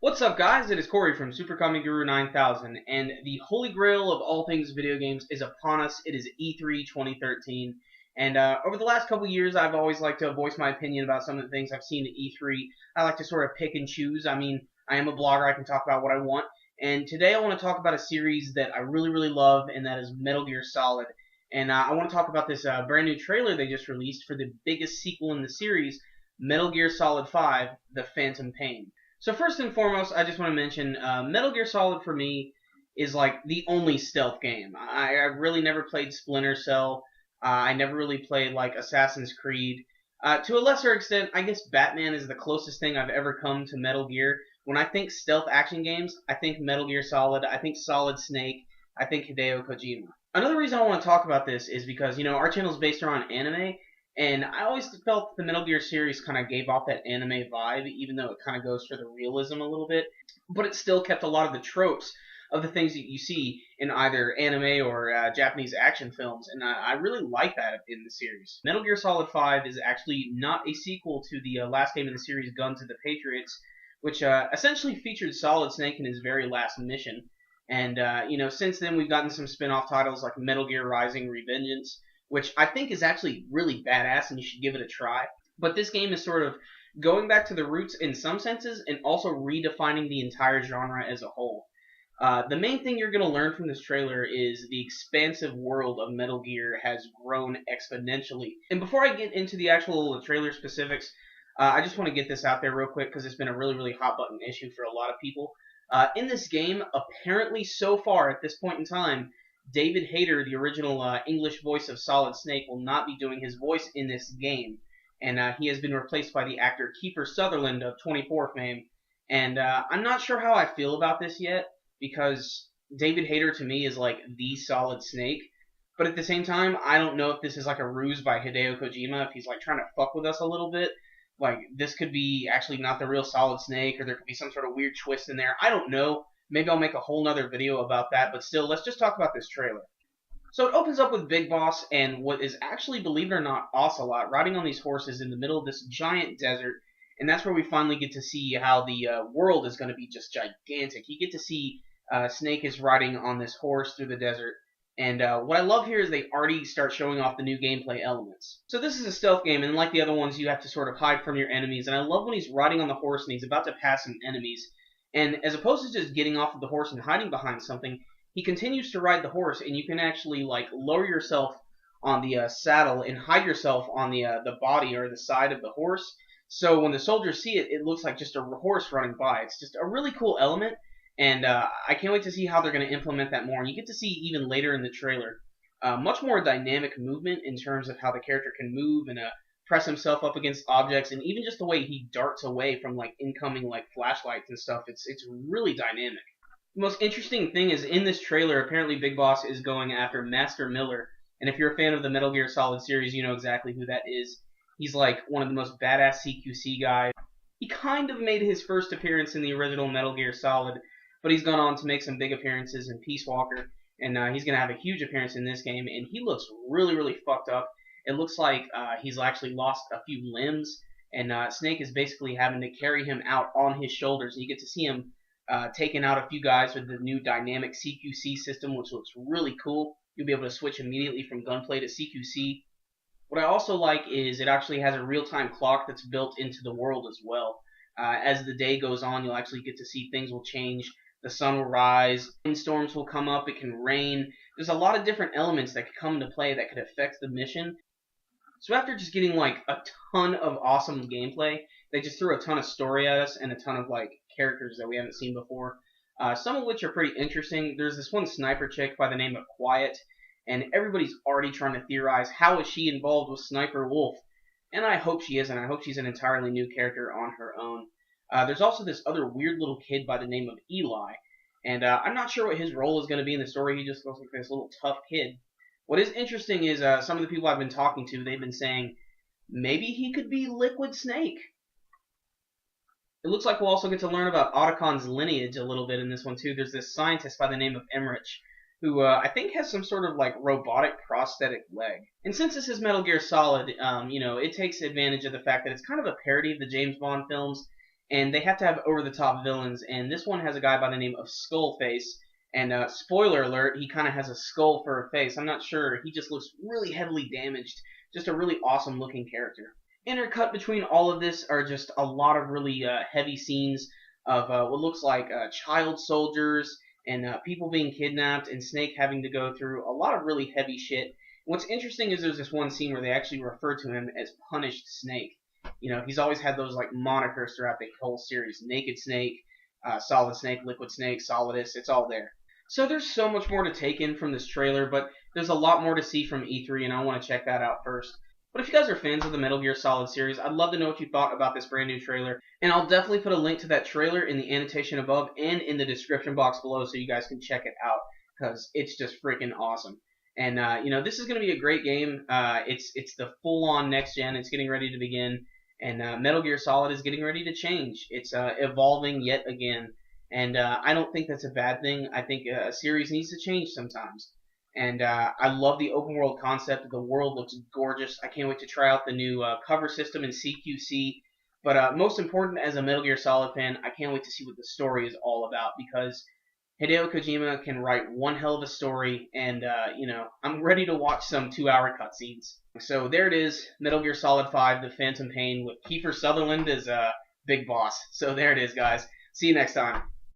What's up, guys? It is Corey from Super Comic Guru 9000, and the holy grail of all things video games is upon us. It is E3 2013, and over the last couple years, I've always liked to voice my opinion about some of the things I've seen at E3. I like to sort of pick and choose. I mean, I am a blogger. I can talk about what I want, and today I want to talk about a series that I really love, and that is Metal Gear Solid. And I want to talk about this brand new trailer they just released for the biggest sequel in the series, Metal Gear Solid 5: The Phantom Pain. So first and foremost, I just want to mention Metal Gear Solid for me is like the only stealth game. I really never played Splinter Cell. I never really played like Assassin's Creed. To a lesser extent, I guess Batman is the closest thing I've ever come to Metal Gear. When I think stealth action games, I think Metal Gear Solid. I think Solid Snake. I think Hideo Kojima. Another reason I want to talk about this is because our channel is based around anime, and I always felt the Metal Gear series kind of gave off that anime vibe, even though it kind of goes for the realism a little bit. But it still kept a lot of the tropes of the things that you see in either anime or Japanese action films, and I really like that in the series. Metal Gear Solid 5 is actually not a sequel to the last game in the series, Guns of the Patriots, which essentially featured Solid Snake in his very last mission. And, since then we've gotten some spin-off titles like Metal Gear Rising: Revengeance, which I think is actually really badass and you should give it a try. But this game is sort of going back to the roots in some senses and also redefining the entire genre as a whole. The main thing you're going to learn from this trailer is the expansive world of Metal Gear has grown exponentially. And before I get into the actual trailer specifics, I just want to get this out there real quick because it's been a really hot button issue for a lot of people. In this game, apparently so far at this point in time, David Hayter, the original English voice of Solid Snake, will not be doing his voice in this game. And he has been replaced by the actor Kiefer Sutherland of 24 fame. And I'm not sure how I feel about this yet, because David Hayter to me is like the Solid Snake. But at the same time, I don't know if this is like a ruse by Hideo Kojima, if he's like trying to fuck with us a little bit. Like, this could be actually not the real Solid Snake, or there could be some sort of weird twist in there. I don't know. Maybe I'll make a whole nother video about that, but still, let's just talk about this trailer. So it opens up with Big Boss and what is actually, believe it or not, Ocelot riding on these horses in the middle of this giant desert, and that's where we finally get to see how the world is going to be just gigantic. You get to see Snake is riding on this horse through the desert, and what I love here is they already start showing off the new gameplay elements. So this is a stealth game, and like the other ones, you have to sort of hide from your enemies, and I love when he's riding on the horse and he's about to pass some enemies. And as opposed to just getting off of the horse and hiding behind something, he continues to ride the horse, and you can actually like lower yourself on the saddle and hide yourself on the body or the side of the horse. So when the soldiers see it, it looks like just a horse running by. It's just a really cool element, and I can't wait to see how they're going to implement that more. And you get to see even later in the trailer much more dynamic movement in terms of how the character can move and press himself up against objects, and even just the way he darts away from like incoming like flashlights and stuff. It's really dynamic. The most interesting thing is in this trailer, apparently Big Boss is going after Master Miller, and if you're a fan of the Metal Gear Solid series, you know exactly who that is. He's like one of the most badass CQC guys. He kind of made his first appearance in the original Metal Gear Solid, but he's gone on to make some big appearances in Peace Walker, and he's going to have a huge appearance in this game, and he looks really fucked up. It looks like he's actually lost a few limbs, and Snake is basically having to carry him out on his shoulders. And you get to see him taking out a few guys with the new dynamic CQC system, which looks really cool. You'll be able to switch immediately from gunplay to CQC. What I also like is it actually has a real-time clock that's built into the world as well. As the day goes on, you'll actually get to see things will change. The sun will rise, windstorms will come up, it can rain. There's a lot of different elements that could come into play that could affect the mission. So after just getting like a ton of awesome gameplay, they just threw a ton of story at us and a ton of like characters that we haven't seen before. Some of which are pretty interesting. There's this one sniper chick by the name of Quiet, and everybody's already trying to theorize how is she involved with Sniper Wolf. And I hope she is, and I hope she's an entirely new character on her own. There's also this other weird little kid by the name of Eli, and I'm not sure what his role is going to be in the story. He just looks like this little tough kid. What is interesting is some of the people I've been talking to, they've been saying maybe he could be Liquid Snake. It looks like we'll also get to learn about Otacon's lineage a little bit in this one too. There's this scientist by the name of Emmerich, who I think has some sort of like robotic prosthetic leg. And since this is Metal Gear Solid, it takes advantage of the fact that it's kind of a parody of the James Bond films, and they have to have over-the-top villains, and this one has a guy by the name of Skullface, and spoiler alert, he kind of has a skull for a face. I'm not sure. He just looks really heavily damaged. Just a really awesome looking character. Intercut between all of this are just a lot of really heavy scenes of what looks like child soldiers and people being kidnapped, and Snake having to go through a lot of really heavy shit. What's interesting is there's this one scene where they actually refer to him as Punished Snake. You know, he's always had those like monikers throughout the whole series: Naked Snake, Solid Snake, Liquid Snake, Solidus. It's all there. So there's so much more to take in from this trailer, but there's a lot more to see from E3, and I want to check that out first. But if you guys are fans of the Metal Gear Solid series, I'd love to know what you thought about this brand new trailer, and I'll definitely put a link to that trailer in the annotation above and in the description box below so you guys can check it out, because it's just freaking awesome. And you know, this is going to be a great game. It's the full-on next gen. It's getting ready to begin, and Metal Gear Solid is getting ready to change. It's evolving yet again, and I don't think that's a bad thing. I think a series needs to change sometimes. And I love the open world concept. The world looks gorgeous. I can't wait to try out the new cover system in CQC. But most important, as a Metal Gear Solid fan, I can't wait to see what the story is all about, because Hideo Kojima can write one hell of a story, and you know, I'm ready to watch some 2-hour cutscenes. So there it is, Metal Gear Solid 5: The Phantom Pain, with Kiefer Sutherland as Big Boss. So there it is, guys. See you next time.